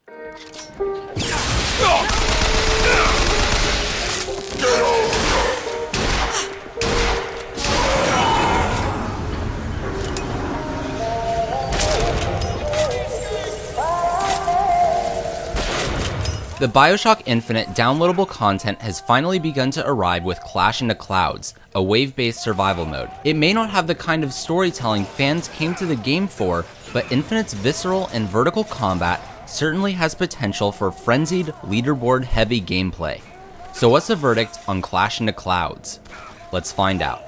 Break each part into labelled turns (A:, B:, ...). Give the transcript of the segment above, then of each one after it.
A: The Bioshock Infinite downloadable content has finally begun to arrive with Clash into Clouds, a wave-based survival mode. It may not have the kind of storytelling fans came to the game for, but Infinite's visceral and vertical combat certainly has potential for frenzied, leaderboard-heavy gameplay. So what's the verdict on Clash into Clouds? Let's find out.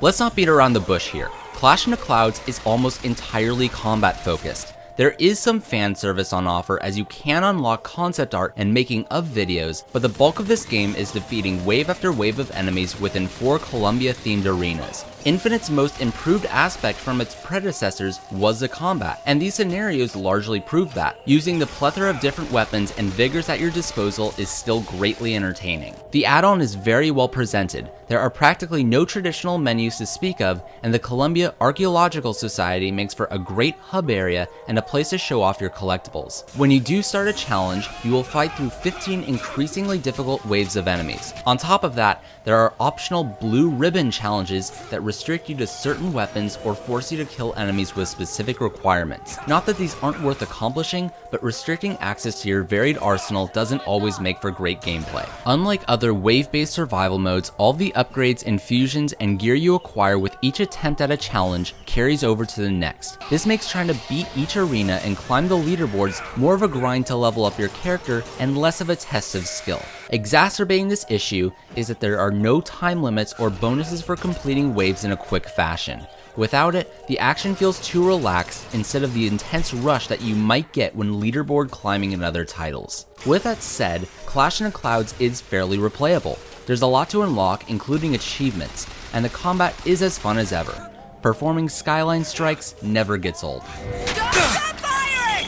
A: Let's not beat around the bush here. Clash into Clouds is almost entirely combat focused. There is some fan service on offer as you can unlock concept art and making of videos, but the bulk of this game is defeating wave after wave of enemies within 4 Columbia-themed arenas. Infinite's most improved aspect from its predecessors was the combat, and these scenarios largely prove that. Using the plethora of different weapons and vigors at your disposal is still greatly entertaining. The add-on is very well presented. There are practically no traditional menus to speak of, and the Columbia Archaeological Society makes for a great hub area and a place to show off your collectibles. When you do start a challenge, you will fight through 15 increasingly difficult waves of enemies. On top of that, there are optional blue ribbon challenges that restrict you to certain weapons or force you to kill enemies with specific requirements. Not that these aren't worth accomplishing, but restricting access to your varied arsenal doesn't always make for great gameplay. Unlike other wave-based survival modes, all the upgrades, infusions, and gear you acquire with each attempt at a challenge carries over to the next. This makes trying to beat each arena and climb the leaderboards more of a grind to level up your character and less of a test of skill. Exacerbating this issue is that there are no time limits or bonuses for completing waves in a quick fashion. Without it, the action feels too relaxed instead of the intense rush that you might get when leaderboard climbing in other titles. With that said, Clash into Clouds is fairly replayable. There's a lot to unlock, including achievements, and the combat is as fun as ever. Performing skyline strikes never gets old.
B: Stop firing!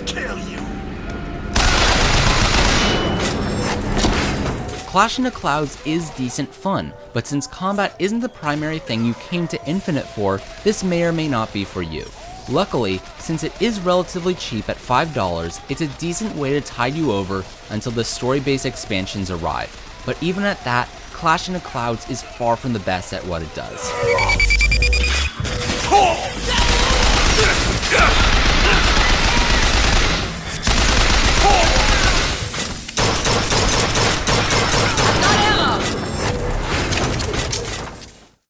B: Kill you!
A: Clash into Clouds is decent fun, but since combat isn't the primary thing you came to Infinite for, this may or may not be for you. Luckily, since it is relatively cheap at $5, it's a decent way to tide you over until the story-based expansions arrive. But even at that, Clash into Clouds is far from the best at what it does.